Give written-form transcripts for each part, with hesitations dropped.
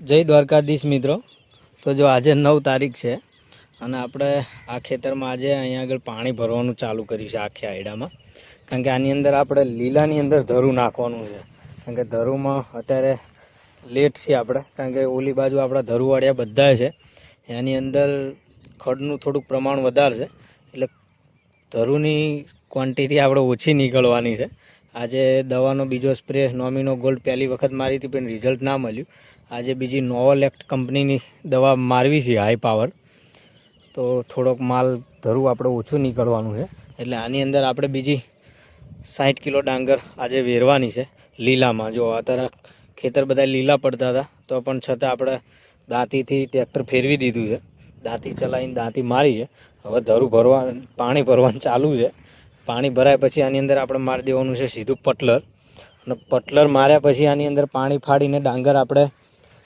જય દ્વારકાધીશ મિત્રો. તો જો આજે 9 તારીખ છે અને આપણે આ ખેતરમાં આજે અહીંયા આગળ પાણી ભરવાનું ચાલુ કર્યું છે આખી આયડામાં. કારણ કે આની અંદર આપણે લીલાની અંદર ધરું નાખવાનું છે. કારણ કે ધરુમાં અત્યારે લેટ છે આપણે, કારણ કે ઓલી બાજુ આપણા ધરુવાળિયા બધા છે, એની અંદર ખડનું થોડુંક પ્રમાણ વધારે છે, એટલે ધરુની ક્વોન્ટિટી આપણે ઓછી નીકળવાની છે. આજે દવાનો બીજો સ્પ્રે નોમિનો ગોલ્ડ પહેલી વખત મારી હતી પણ રિઝલ્ટ ના મળ્યું. આજે બીજી નોવોલેક્ટ કંપનીની દવા મારવી છે હાઈ પાવર, તો થોડોક માલ ધરું આપણે ઓછું નીકળવાનું છે. એટલે આની અંદર આપણે બીજી 60 કિલો ડાંગર આજે વેરવાની છે લીલામાં. જો અત્યારે ખેતર બધા લીલા પડતા હતા તો પણ છતાં આપણે દાંતીથી ટ્રેક્ટર ફેરવી દીધું છે, દાંતી ચલાવીને દાંતી મારી છે. હવે ધરું પાણી ભરવાનું ચાલુ છે. પાણી ભરાય પછી આની અંદર આપણે મારી દેવાનું છે સીધું પટલર, અને પટલર માર્યા પછી આની અંદર પાણી ફાડીને ડાંગર આપણે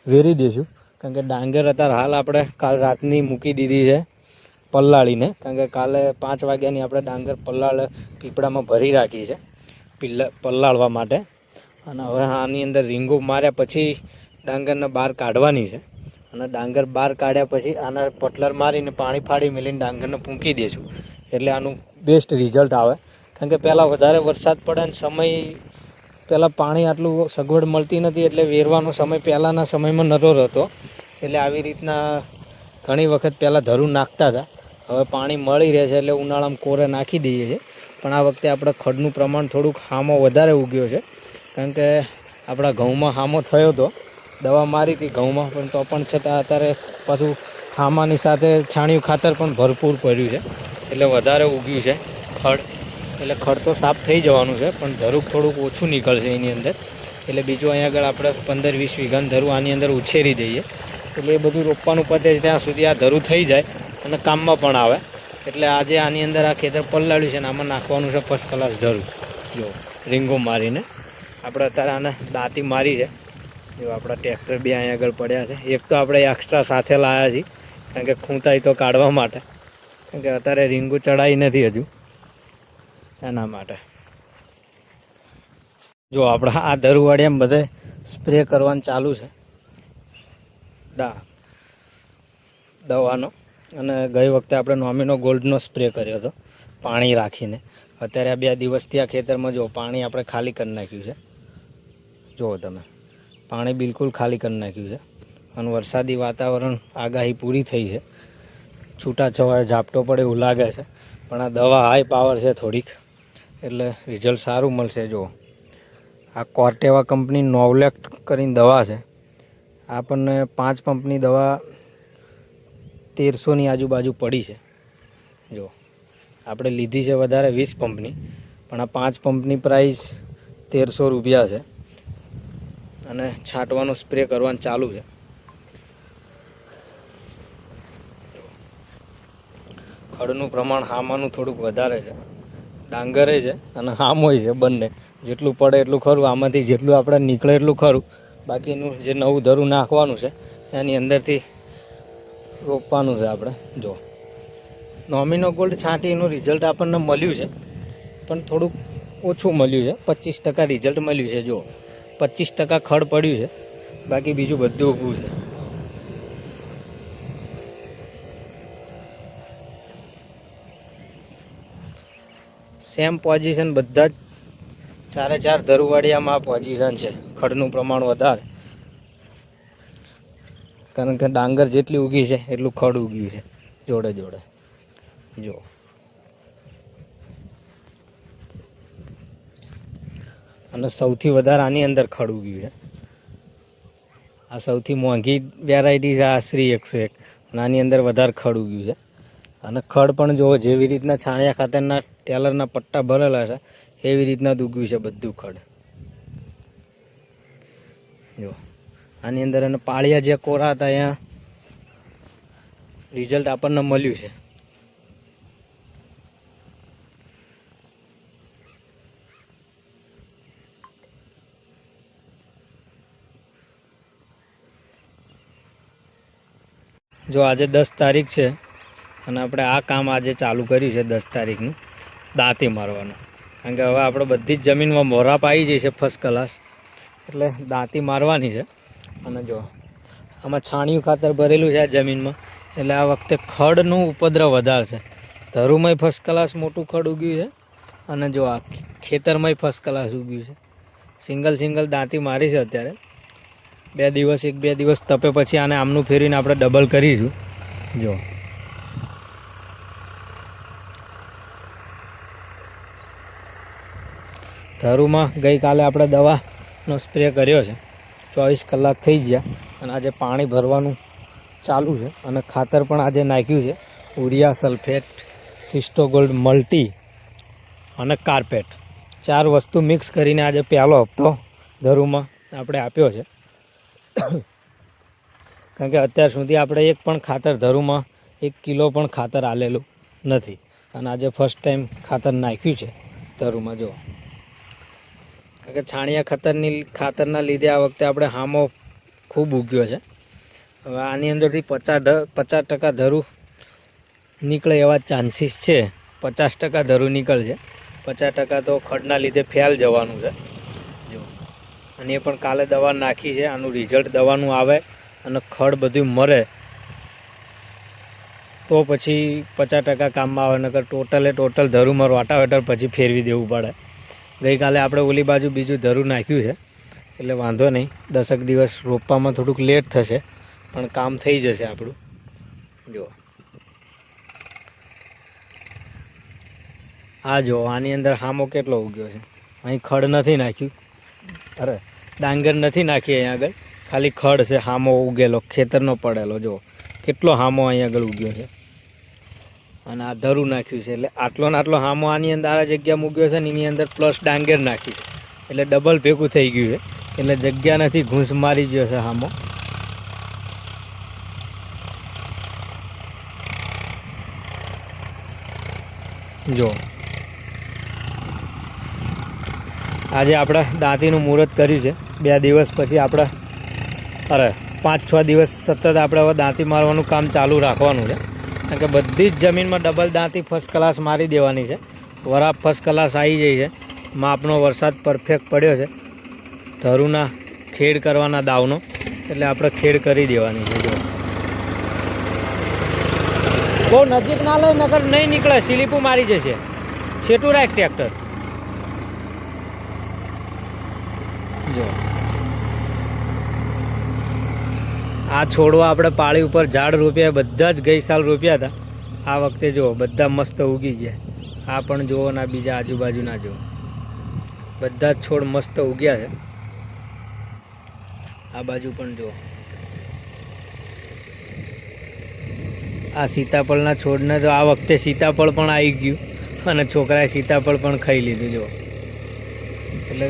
વેરી દઈશું. કારણ કે ડાંગર અત્યારે હાલ આપણે કાલ રાતની મૂકી દીધી છે પલ્લાળીને, કારણ કે કાલે 5 વાગ્યાની આપણે ડાંગર પીપળામાં ભરી રાખી છે પલ્લાળવા માટે. અને હવે આની અંદર રીંગો માર્યા પછી ડાંગરને બહાર કાઢવાની છે, અને ડાંગર બહાર કાઢ્યા પછી આના પટલર મારીને પાણી ફાડી મેળીને ડાંગરને ફૂંકી દઈશું, એટલે આનું બેસ્ટ રિઝલ્ટ આવે. કારણ કે પહેલાં વધારે વરસાદ પડે અને સમય પહેલાં પાણી આટલું સગવડ મળતી નથી, એટલે વેરવાનો સમય પહેલાંના સમયમાં નહોતો રહેતો. એટલે આવી રીતના ઘણી વખત પહેલાં ધરું નાખતા હતા. હવે પાણી મળી રહે છે એટલે ઉનાળામાં કોરે નાખી દઈએ છીએ. પણ આ વખતે આપણે ખડનું પ્રમાણ થોડુંક હામો વધારે ઉગ્યો છે, કારણ કે આપણા ઘઉંમાં હામો થયો હતો, દવા મારી હતી ઘઉંમાં, પણ તો પણ છતાં અત્યારે પાછું હામાની સાથે છાણિયું ખાતર પણ ભરપૂર પડ્યું છે, એટલે વધારે ઉગ્યું છે ખડ. એટલે ખડ તો સાફ થઈ જવાનું છે, પણ ધરું થોડુંક ઓછું નીકળશે એની અંદર. એટલે બીજું અહીંયા આગળ આપણે 15-20 વીઘાનું ધરું આની અંદર ઉછેરી દઈએ, એટલે એ બધું રોપવાનું પતે ત્યાં સુધી આ ધરું થઈ જાય અને કામમાં પણ આવે. એટલે આજે આની અંદર આ ખેતર પલ્લાળ્યું છે અને આમાં નાખવાનું છે ફર્સ્ટ ક્લાસ ધરું. જો રીંગો મારીને આપણે અત્યારે આને દાંતી મારી છે. જો આપણા ટ્રેક્ટર બે અહીંયા આગળ પડ્યા છે. એક તો આપણે એક્સ્ટ્રા સાથે લાવ્યા છીએ, કારણ કે ખૂંતાઈ તો કાઢવા માટે, કારણ કે અત્યારે રીંગું ચડાવી નથી હજુ, એના માટે. જો આપણા આ ધરુવાળિયામાં બધે સ્પ્રે કરવાનું ચાલુ છે દવાનો. અને ગઈ વખતે આપણે નોમિનો ગોલ્ડનો સ્પ્રે કર્યો હતો પાણી રાખીને. અત્યારે આ 2 દિવસથી આ ખેતરમાં જો પાણી આપણે ખાલી કરી નાખ્યું છે. જુઓ તમે, પાણી બિલકુલ ખાલી કરી નાખ્યું છે. અને વરસાદી વાતાવરણ આગાહી પૂરી થઈ છે, છૂટાછવાયા ઝાપટો પડે એવું લાગે છે. પણ આ દવા હાઈ પાવર છે થોડીક, એટલે રિઝલ્ટ સારું મળશે. જુઓ આ કોર્ટેવા કંપની નોવલેક્ટ કરીને દવા છે. આપણને 5 પંપની દવા 1300ની આજુબાજુ પડી છે. જો આપણે લીધી છે વધારે 20 પંપની, પણ આ 5 પંપની પ્રાઇસ 1300 રૂપિયા છે. અને છાંટવાનો સ્પ્રે કરવાનું ચાલુ છે. ખડનું પ્રમાણ હામાનું થોડુંક વધારે છે, ડાંગરે છે અને હામોય છે, બંને. જેટલું પડે એટલું ખરું, આમાંથી જેટલું આપણે નીકળે એટલું ખરું. બાકીનું જે નવું ધરું નાખવાનું છે એની અંદરથી રોપવાનું છે આપણે. જો નોમિનો ગોલ્ડ છાંટીનું રિઝલ્ટ આપણને મળ્યું છે, પણ થોડુંક ઓછું મળ્યું છે. 25% રિઝલ્ટ મળ્યું છે. જો 25% ખડ પડ્યું છે, બાકી બીજું બધું ઊભું છે. સેમ પોઝિશન બધા જ 4 ધરુવાળિયામાં આ પોઝિશન છે. ખડનું પ્રમાણ વધારે, કારણ કે ડાંગર જેટલી ઉગી છે એટલું ખડ ઉગ્યું છે જોડે જોડે. જો અને સૌથી વધારે આની અંદર ખડ ઉગ્યું છે. આ સૌથી મોંઘી વેરાયટી છે, આ શ્રી 101, અને આની અંદર વધારે ખડ ઉગ્યું છે. અને ખડ પણ જુઓ, જેવી રીતના છાણિયા ખાતરના ટેલરના પટ્ટા ભરેલા છે એવી રીતના ઉગ્યું છે બધું ખડ. જો આની અંદર અને પાળિયા જે કોરા હતા અહીંયા રિઝલ્ટ આપણને મળ્યું છે. જો આજે 10 તારીખ છે અને આપણે આ કામ આજે ચાલુ કર્યું છે 10 તારીખનું, દાંતી મારવાનું. કારણ કે હવે આપણે બધી જ જમીનમાં મોરાપ આવી જાય છે ફર્સ્ટ ક્લાસ, એટલે દાંતી મારવાની છે. અને જો આમાં છાણિયું ખાતર ભરેલું છે આ જમીનમાં, એટલે આ વખતે ખડનું ઉપદ્રવ વધારે છે. ધરુમાંય ફર્સ્ટ ક્લાસ મોટું ખડ ઉગ્યું છે, અને જો આ ખેતરમાંય ફર્સ્ટ ક્લાસ ઉગ્યું છે. સિંગલ દાંતી મારી છે અત્યારે. 1-2 દિવસ તપે પછી આને આમનું ફેરવીને આપણે ડબલ કરીશું. જો ધરુમાં ગઈકાલે આપણે દવાનો સ્પ્રે કર્યો છે. 24 કલાક થઈ ગયા અને આજે પાણી ભરવાનું ચાલુ છે. અને ખાતર પણ આજે નાખ્યું છે, યુરિયા, સલ્ફેટ, સિસ્ટોગોલ્ડ મલ્ટી અને કાર્પેટ. 4 વસ્તુ મિક્સ કરીને આજે પહેલો હપ્તો ધરુમાં આપણે આપ્યો છે. કારણ કે અત્યાર સુધી આપણે એક પણ ખાતર ધરુમાં 1 કિલો પણ ખાતર આલેલું નથી, અને આજે ફર્સ્ટ ટાઈમ ખાતર નાખ્યું છે ધરુમાં. જો કારણ કે છાણિયા ખાતરના લીધે આ વખતે આપણે હામો ખૂબ ઉગ્યો છે. હવે આની અંદરથી 50% ધરું નીકળે એવા ચાન્સીસ છે. 50% ધરું નીકળશે, 50% તો ખડના લીધે ફેલ જવાનું છે. જો અને એ પણ કાલે દવા નાખી છે. આનું રિઝલ્ટ દવાનું આવે અને ખડ બધું મરે તો પછી 50% કામમાં આવે, નકર ટોટલ ધરુમાં રોટાવેટર પછી ફેરવી દેવું પડે. ગઈકાલે આપણે ઓલી બાજુ બીજું ધરું નાખ્યું છે, એટલે વાંધો નહીં. 10 દિવસ રોપવામાં થોડુંક લેટ થશે, પણ કામ થઈ જશે આપણું. જો આ જો આની અંદર હામો કેટલો ઉગ્યો છે. અહીં ખડ નથી નાખ્યું, અરે ડાંગર નથી નાખી અહીંયા આગળ, ખાલી ખડ છે. હામો ઉગેલો ખેતરનો પડેલો જો કેટલો હામો અહીં આગળ ઉગ્યો છે. અને આ ધરું નાખ્યું છે, એટલે આટલો ને આટલો હામો આની અંદર આ જગ્યામાં ઉગ્યો છે ને એની અંદર પ્લસ ડાંગર નાખી છે, એટલે ડબલ ભેગું થઈ ગયું છે. એટલે જગ્યા નથી, ઘૂંસ મારી ગયો છે હામો. જો આજે આપણે દાંતીનું મુહૂર્ત કર્યું છે. 2 દિવસ પછી આપણે 5-6 દિવસ સતત આપણે હવે દાંતી મારવાનું કામ ચાલુ રાખવાનું છે. કારણ કે બધી જ જમીનમાં ડબલ દાંતી ફર્સ્ટ ક્લાસ મારી દેવાની છે. વરાપ ફર્સ્ટ ક્લાસ આવી જાય છે. માપનો વરસાદ પરફેક્ટ પડ્યો છે ધરુના ખેડ કરવાના દાવનો, એટલે આપણે ખેડ કરી દેવાની છે. જો બહુ નજીક ના લઈ, નગર નહીં નીકળે, સ્લીપું મારી જશે. છેટું રાખ ટ્રેક્ટર. જો આ છોડવા આપણે પાળી ઉપર ઝાડ રોપ્યા, બધા જ ગઈ સાલ રોપ્યા હતા. આ વખતે જુઓ બધા મસ્ત ઉગી ગયા. આ પણ જુઓ ને બીજા આજુબાજુના જુઓ, બધા જ છોડ મસ્ત ઉગ્યા છે. આ બાજુ પણ જુઓ, આ સીતાફળના છોડને તો આ વખતે સીતાફળ પણ આવી ગયું, અને છોકરાએ સીતાફળ પણ ખાઈ લીધું. જુઓ એટલે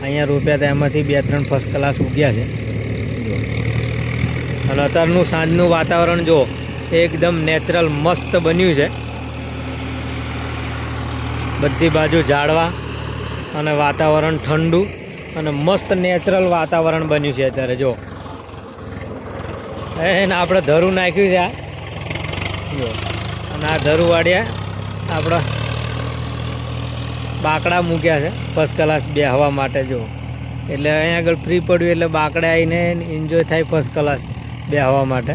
અહીંયા રોપ્યા હતા એમાંથી 2-3 ફર્સ્ટ ક્લાસ ઉગ્યા છે. અને અત્યારનું સાંજનું વાતાવરણ જો એકદમ નેચરલ મસ્ત બન્યું છે. બધી બાજુ ઝાડવા અને વાતાવરણ ઠંડુ અને મસ્ત નેચરલ વાતાવરણ બન્યું છે અત્યારે. જો એને આપણે ધરું નાખ્યું છે આ જો, અને આ ધરું વાળ્યા આપણા બાકડા મૂક્યા છે ફર્સ્ટ ક્લાસ બેહવા માટે. જો એટલે અહીંયા આગળ ફ્રી પડ્યું એટલે બાકડા આવીને એન્જોય થાય ફર્સ્ટ ક્લાસ બેહવા માટે.